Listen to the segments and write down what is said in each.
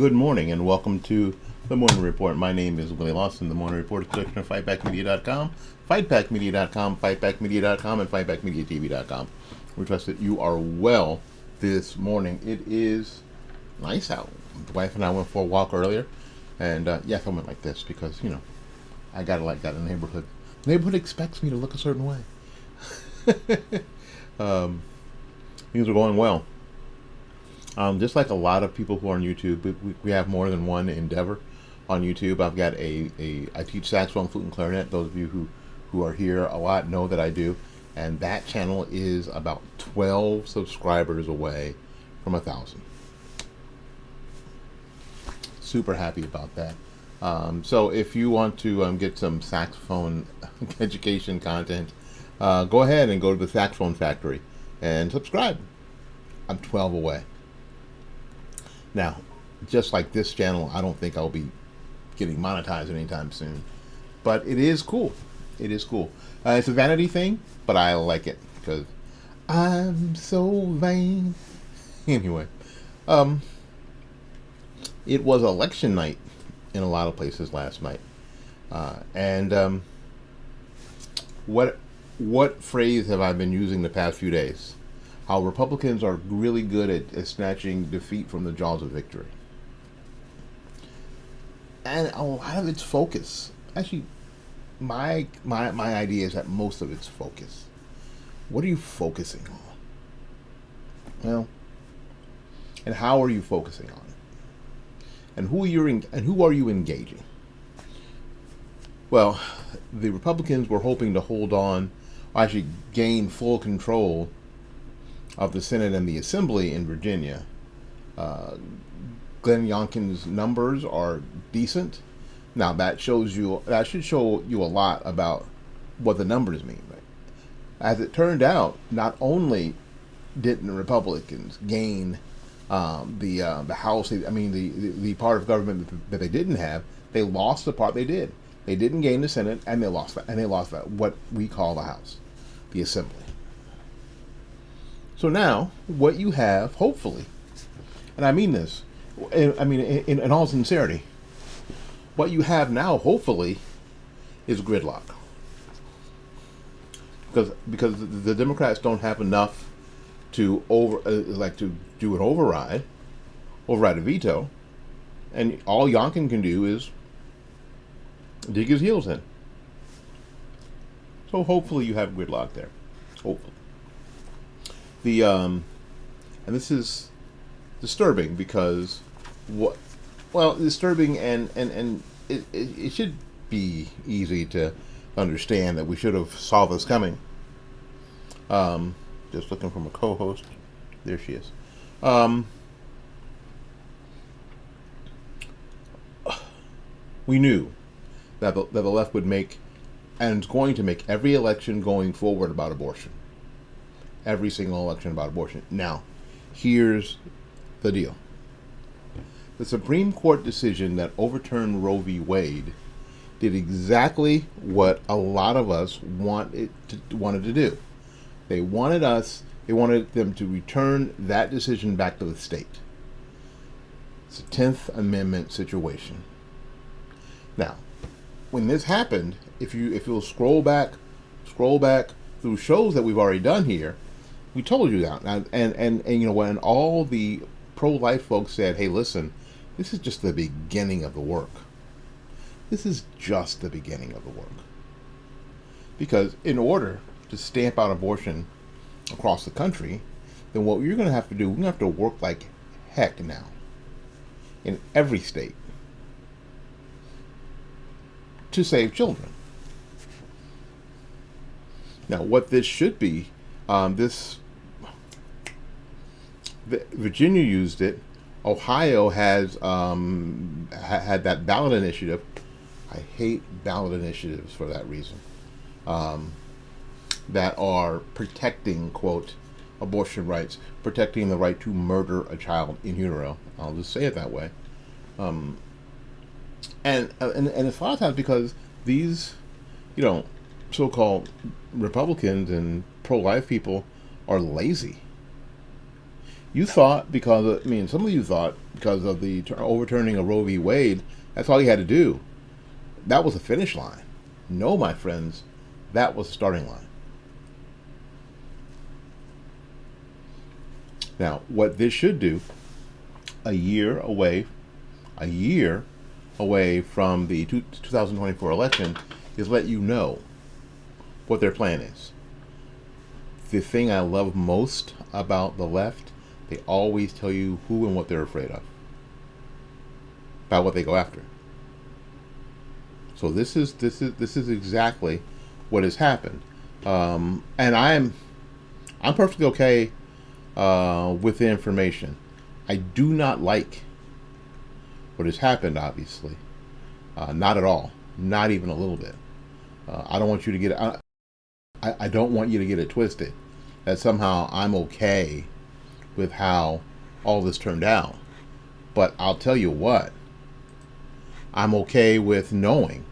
Good morning and welcome to the Morning Report. My name is Willie Lawson. The Morning Report is a collection of fightbackmedia.com, fightbackmedia.com, fightbackmedia.com, and fightbackmediatv.com. We trust that you are well this morning. It is nice out. The wife and I went for a walk earlier, and yes, I went like this because, I got it like that in the neighborhood. The neighborhood expects me to look a certain way. Things are going well. Just like a lot of people who are on YouTube, we have more than one endeavor on YouTube. I've got I teach saxophone, flute, and clarinet. Those of you who are here a lot know that I do. And that channel is about 12 subscribers away from 1,000. Super happy about that. So if you want to get some saxophone education content, go ahead and go to the Saxophone Factory and subscribe. I'm 12 away. Now, just like this channel, I don't think I'll be getting monetized anytime soon. But it is cool. It is cool. It's a vanity thing, but I like it because I'm so vain. Anyway, it was election night in a lot of places last night. And what phrase have I been using the past few days? How Republicans are really good at snatching defeat from the jaws of victory. And a lot of it's focus. Actually, my idea is that most of it's focus. What are you focusing on? Well, and how are you focusing on it? And who are you engaging? Well, the Republicans were hoping to hold on, or actually gain full control of the Senate and the Assembly in Virginia. Glenn Youngkin's numbers are decent. Now that should show you a lot about what the numbers mean. Right? As it turned out, not only didn't the Republicans gain the House, the part of government that they didn't have, they lost the part they did. They didn't gain the Senate, and they lost that what we call the House, the Assembly. So now, what you have, hopefully, and I mean this, in all sincerity, what you have now, hopefully, is gridlock. Because the Democrats don't have enough to do an override a veto, and all Youngkin can do is dig his heels in. So hopefully you have gridlock there. Hopefully. And this is disturbing because disturbing and it should be easy to understand that we should have saw this coming. Just looking for my co-host. There she is. We knew that the left would make, and is going to make, every election going forward about abortion. Every single election about abortion. Now, here's the deal. The Supreme Court decision that overturned Roe v. Wade did exactly what a lot of us wanted to do. They wanted them to return that decision back to the state. It's a 10th Amendment situation. Now, when this happened, if you'll scroll back through shows that we've already done here, we told you that, and when all the pro-life folks said, "Hey, listen, this is just the beginning of the work. This is just the beginning of the work." Because in order to stamp out abortion across the country, then what you're going to have to do, we're going to have to work like heck now in every state to save children. Now, what this should be, Virginia used it. Ohio has had that ballot initiative. I hate ballot initiatives for that reason. That are protecting, quote, abortion rights, protecting the right to murder a child in utero. I'll just say it that way. And it's a lot of times because these, so-called Republicans and pro-life people are lazy. You thought because some of you thought because of the overturning of Roe v. Wade, that's all you had to do. That was the finish line. No, my friends, that was the starting line. Now, what this should do, a year away from the 2024 election, is let you know what their plan is. The thing I love most about the left, they always tell you who and what they're afraid of, about what they go after. So this is exactly what has happened, and I'm perfectly okay with the information. I do not like what has happened, obviously. Not at all. Not even a little bit. I don't want you to get it. I don't want you to get it twisted that somehow I'm okay with how all this turned out. But I'll tell you what, I'm okay with knowing.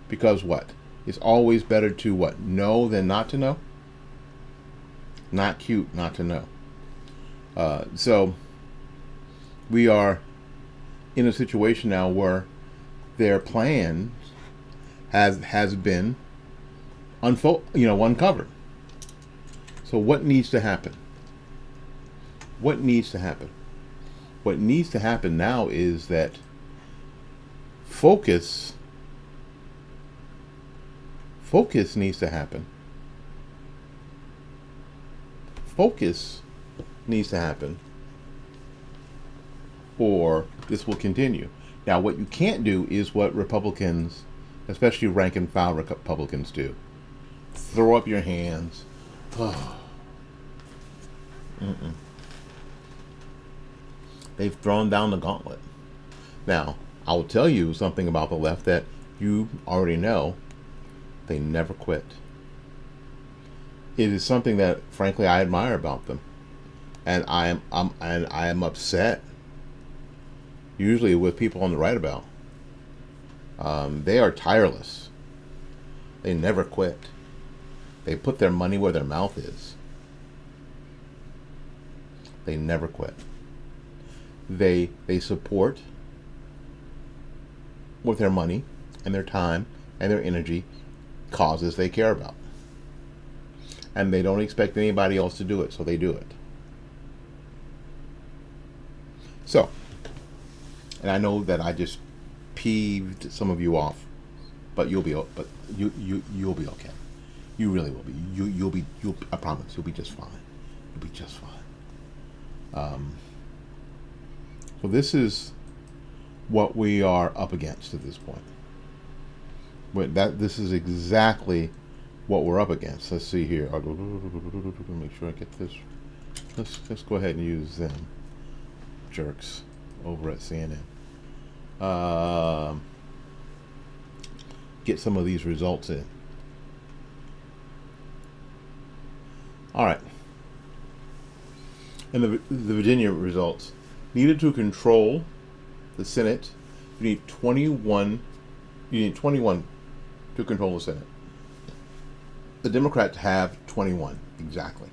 Because what? It's always better to what? Know than not to know? Not cute not to know. So we are in a situation now where their plan has been uncovered. So what needs to happen? What needs to happen? What needs to happen now is that focus needs to happen. Focus needs to happen, or this will continue. Now, what you can't do is what Republicans, especially rank and file Republicans, do. Throw up your hands. They've thrown down the gauntlet. Now, I'll tell you something about the left that you already know. They never quit. It is something that, frankly, I admire about them, and I am upset. Usually with people on the right about. They are tireless. They never quit. They put their money where their mouth is. They never quit. They support with their money and their time and their energy causes they care about. And they don't expect anybody else to do it, so they do it. So, and I know that I just peeved some of you off, but you'll be okay. You really will be. You'll I promise you'll be just fine. You'll be just fine. So this is what we are up against at this point. This is exactly what we're up against. Let's see here. Make sure I get this. Let's go ahead and use them jerks over at CNN. Get some of these results in. All right. And the Virginia results needed to control the Senate. You need 21. You need 21 to control the Senate. The Democrats have 21 exactly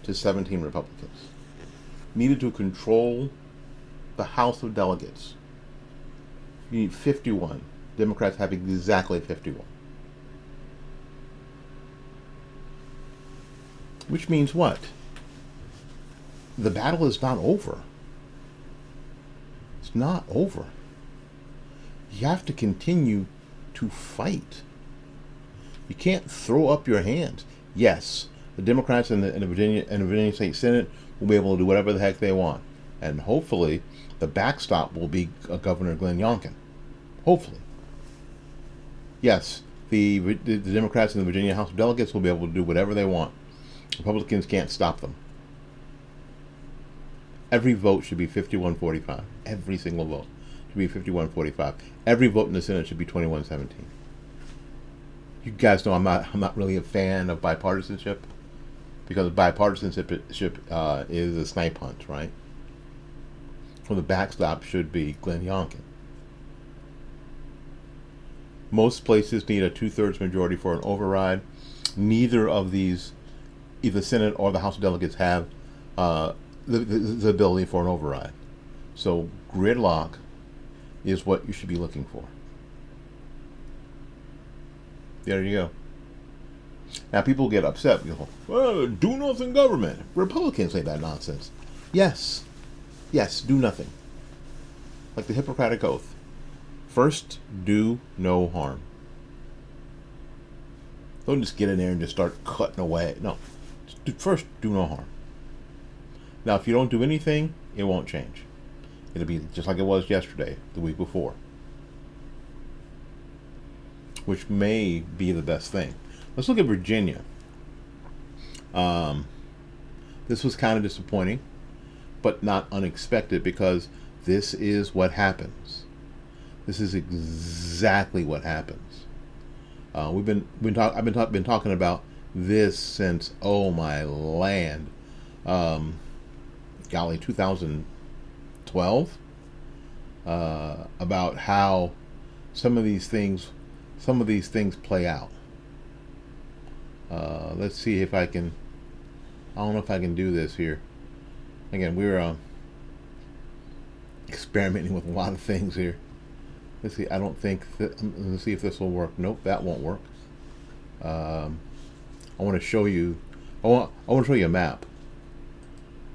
to 17 Republicans. Needed to control the House of Delegates. You need 51. Democrats have exactly 51. Which means what? The battle is not over. It's not over. You have to continue to fight. You can't throw up your hands. Yes, the Democrats in the Virginia State Senate will be able to do whatever the heck they want, and hopefully, the backstop will be Governor Glenn Youngkin. Hopefully, yes, the Democrats in the Virginia House of Delegates will be able to do whatever they want. Republicans can't stop them. Every vote should be 51-45. Every single vote should be 51-45. Every vote in the Senate should be 21-17. You guys know I'm not really a fan of bipartisanship, because bipartisanship is a snipe hunt, right? Well, the backstop should be Glenn Youngkin. Most places need a 2/3 majority for an override. Neither of these, either Senate or the House of Delegates, have the ability for an override. So gridlock is what you should be looking for. There you go. Now people get upset. You go, well, do nothing government. Republicans say that nonsense. Yes, do nothing. Like the Hippocratic Oath. First, do no harm. Don't just get in there and just start cutting away. No, first, do no harm. Now, if you don't do anything, it won't change. It'll be just like it was yesterday, the week before. Which may be the best thing. Let's look at Virginia. This was kind of disappointing, but not unexpected, because this is what happens. This is exactly what happens. I've been talking about this since, oh my land, golly, 2012, about how some of these things play out. Let's see if I can. I don't know if I can do this here. Again, we're experimenting with a lot of things here. Let's see. I don't think that. Let's see if this will work. Nope, that won't work. I want to show you. I want to show you a map.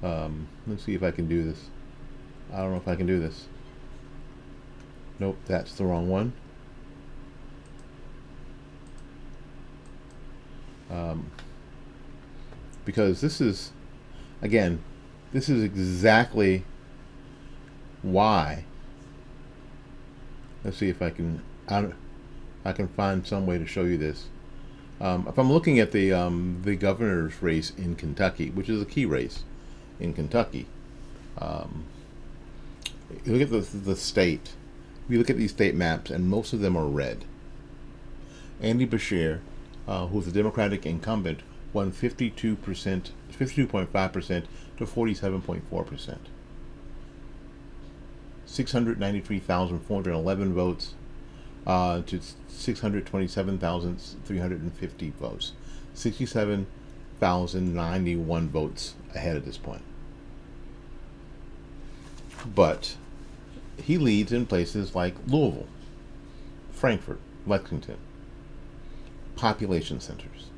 Let's see if I can do this. I don't know if I can do this. Nope, that's the wrong one. Because this is, again, this is exactly why. Let's see if I can find some way to show you this. If I'm looking at the governor's race in Kentucky, which is a key race in Kentucky, you look at the state. We look at these state maps, and most of them are red. Andy Beshear, who's the Democratic incumbent, won 52.5% to 47.4%. 693,411 votes to 627,350 votes. 67,091 votes ahead at this point. But he leads in places like Louisville, Frankfort, Lexington. Population centers.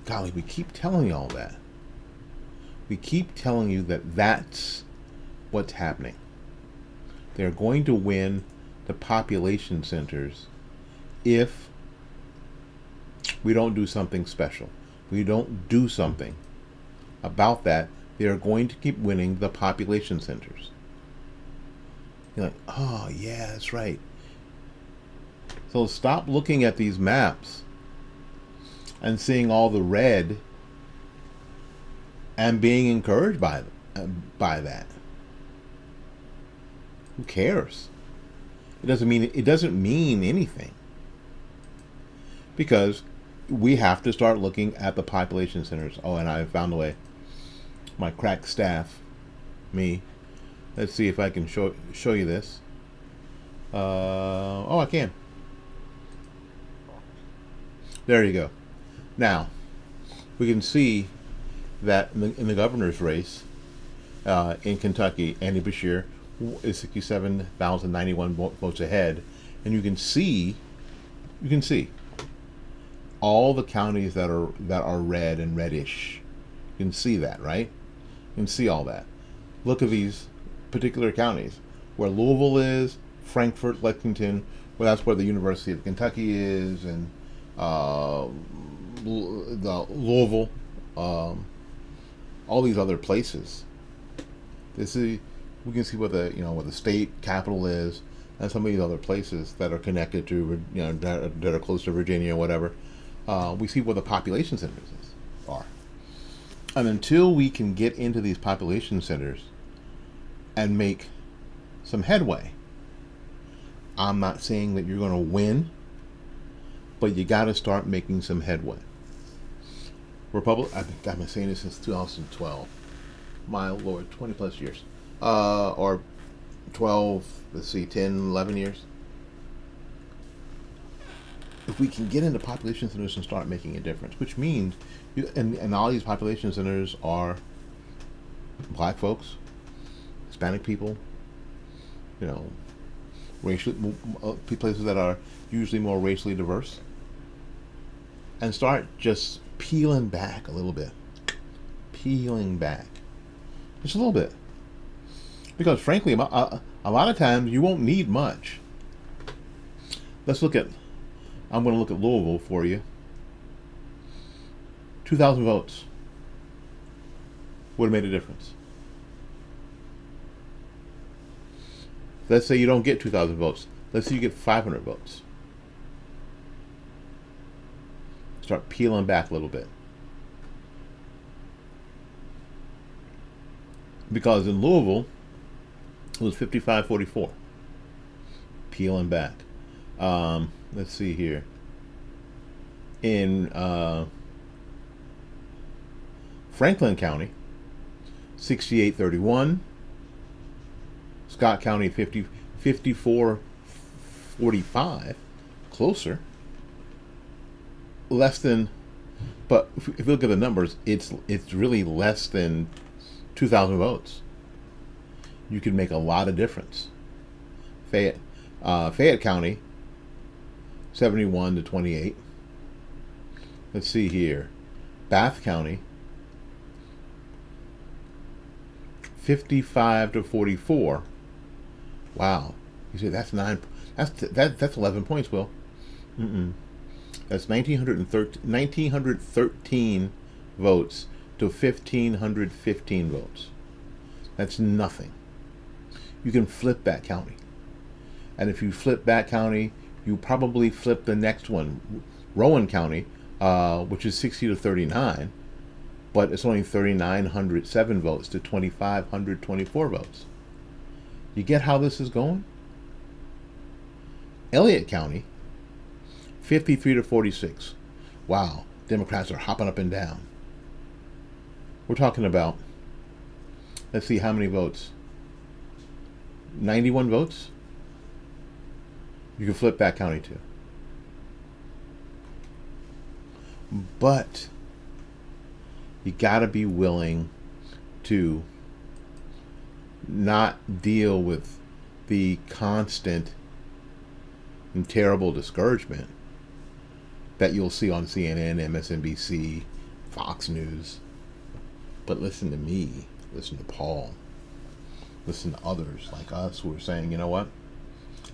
Golly, we keep telling you all that. We keep telling you that that's what's happening. They're going to win the population centers if we don't do something special. We don't do something about that. They are going to keep winning the population centers. You're like, oh yeah, that's right. So stop looking at these maps and seeing all the red and being encouraged by that. Who cares? It doesn't mean anything. Because we have to start looking at the population centers. Oh, and I found a way. My crack staff, me. Let's see if I can show you this. Oh, I can. There you go. Now, we can see that in the governor's race in Kentucky, Andy Beshear is 67,091 votes ahead, and you can see all the counties that are red and reddish. You can see that, right? You can see all that. Look at these particular counties where Louisville is, Frankfort, Lexington, well, that's where the University of Kentucky is, and the Louisville, all these other places. We can see where the state capital is, and some of these other places that are connected to, that are close to Virginia or whatever. We see where the population centers are, and until we can get into these population centers and make some headway, I'm not saying that you're going to win, but you got to start making some headway. I've been saying this since 2012. My Lord, 20 plus years. Or 12, let's see, 10, 11 years. if we can get into population centers and start making a difference, which means, and all these population centers are black folks, Hispanic people, you know, places that are usually more racially diverse, and start just peeling back a little bit, peeling back just a little bit, because frankly, a lot of times you won't need much. Let's look at. I'm going to look at Louisville for you. 2,000 votes would have made a difference. Let's say you don't get 2,000 votes. Let's say you get 500 votes. Start peeling back a little bit. Because in Louisville, it was 55-44. Peeling back. Let's see here. In Franklin County, 68-31. Scott County, 54-45. Closer. Less than, but if you look at the numbers, it's really less than 2,000 votes. You could make a lot of difference. Fayette County, 71-28. Let's see here. Bath County, 55-44. Wow. You see, that's 11 points, Will. That's 1,913 votes to 1,515 votes. That's nothing. You can flip that county. And if you flip that county, you probably flip the next one, Rowan County, which is 60-39, but it's only 3,907 votes to 2,524 votes. You get how this is going? Elliott County, 53-46. Wow, Democrats are hopping up and down. We're talking about, let's see how many votes. 91 votes? You can flip that county too. But you gotta be willing to not deal with the constant and terrible discouragement that you'll see on CNN, MSNBC, Fox News. But listen to me, listen to Paul, listen to others like us who are saying, you know what?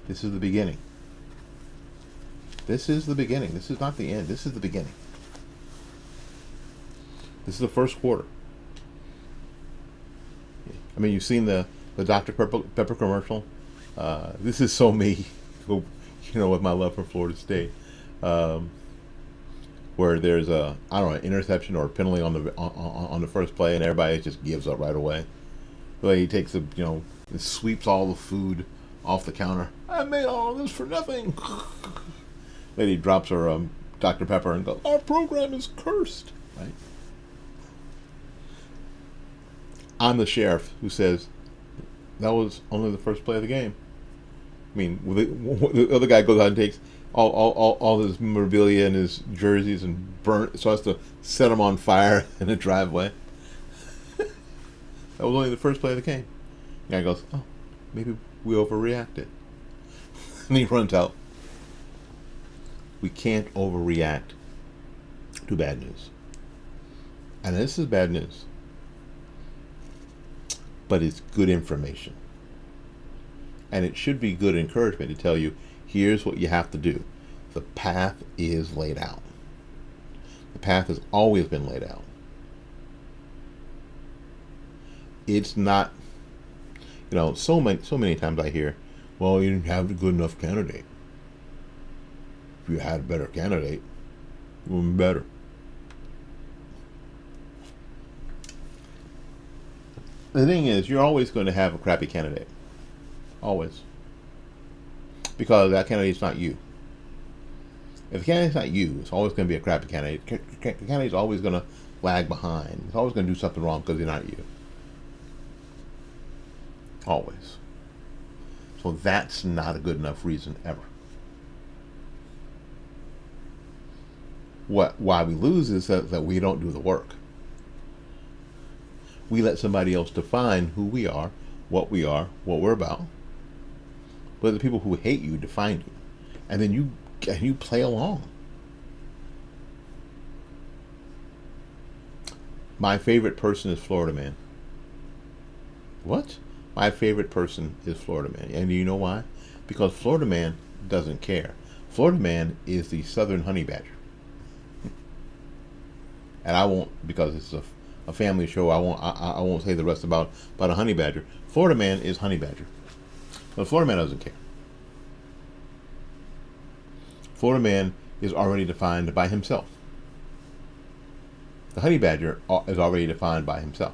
This is the beginning. This is the beginning. This is not the end. This is the beginning. This is the first quarter. I mean, you've seen the Dr. Pepper commercial. This is so me, you know, with my love for Florida State, where there's a, I don't know, an interception or a penalty on the first play, and everybody just gives up right away. But he takes the, you know, sweeps all the food off the counter. I made all this for nothing. Lady drops her Dr. Pepper and goes, "Our program is cursed." Right? I'm the sheriff who says that was only the first play of the game. I mean, the other guy goes out and takes all his memorabilia and his jerseys and starts to set them on fire in the driveway. That was only the first play of the game. The guy goes, "Oh, maybe we overreacted." And he runs out. We can't overreact to bad news. And this is bad news. But it's good information. And it should be good encouragement to tell you, here's what you have to do. The path is laid out. The path has always been laid out. It's not, you know, so many times I hear, well, you didn't have a good enough candidate. If you had a better candidate, it would be better. The thing is, you're always going to have a crappy candidate. Always. Because that candidate's not you. If the candidate's not you, it's always going to be a crappy candidate. The candidate's always going to lag behind. It's always going to do something wrong because they're not you. Always. So that's not a good enough reason ever. Why we lose is that we don't do the work. We let somebody else define who we are, what we're about. But the people who hate you define you, and then you play along. My favorite person is Florida Man. What? My favorite person is Florida Man, and do you know why? Because Florida Man doesn't care. Florida Man is the Southern honey badger. And I won't, because it's a family show, I won't say the rest about a honey badger. Florida Man is honey badger. But Florida Man doesn't care. Florida Man is already defined by himself. The honey badger is already defined by himself.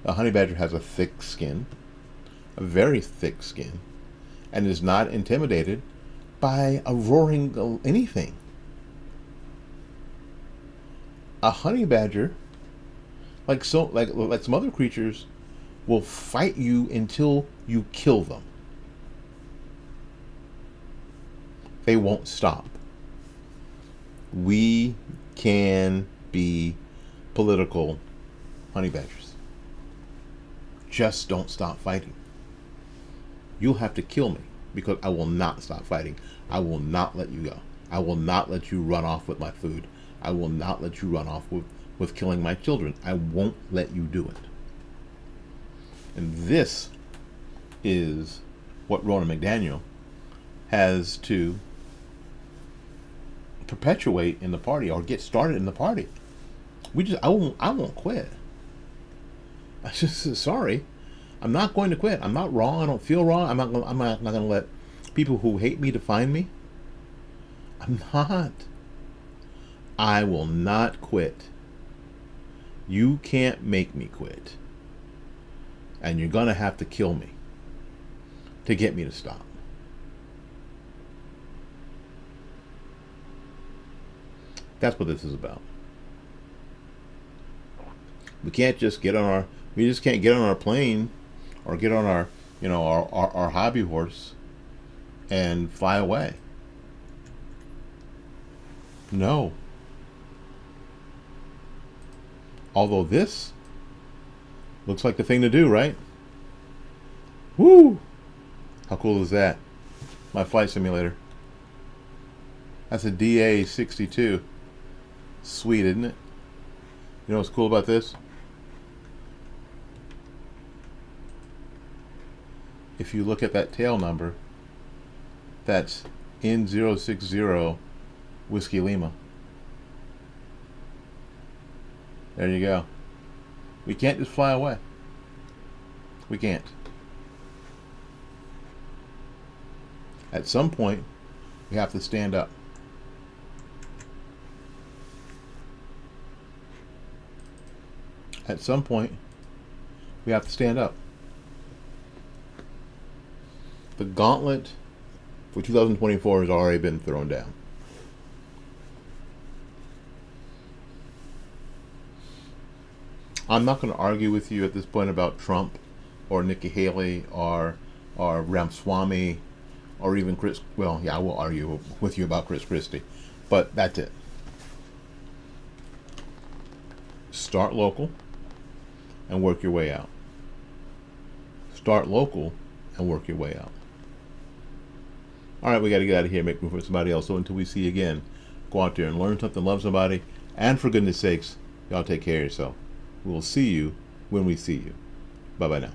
The honey badger has a thick skin, a very thick skin, and is not intimidated by a roaring anything. A honey badger, like some other creatures, will fight you until you kill them. They won't stop. We can be political honey badgers. Just don't stop fighting. You'll have to kill me, because I will not stop fighting. I will not let you go. I will not let you run off with my food. I will not let you run off with killing my children. I won't let you do it. And this is what Ronna McDaniel has to perpetuate in the party, or get started in the party. I won't quit. I just, sorry, I'm not going to quit. I'm not wrong. I don't feel wrong. I'm not going to let people who hate me define me. I'm not. I will not quit. You can't make me quit. And you're going to have to kill me to get me to stop. That's what this is about. We just can't get on our plane or get on our, our hobby horse and fly away. No. Although this looks like the thing to do, right? Woo! How cool is that? My flight simulator. That's a DA-62. Sweet, isn't it? You know what's cool about this? If you look at that tail number, that's N060 Whiskey Lima. There you go. We can't just fly away. We can't. At some point, we have to stand up. At some point, we have to stand up. The gauntlet for 2024 has already been thrown down. I'm not going to argue with you at this point about Trump or Nikki Haley or Ramaswamy or even Chris. Well, yeah, I will argue with you about Chris Christie, but that's it. Start local and work your way out. Start local and work your way out. All right, we got to get out of here, make room for somebody else. So until we see you again, go out there and learn something, love somebody, and for goodness sakes, y'all take care of yourself. We will see you when we see you. Bye-bye now.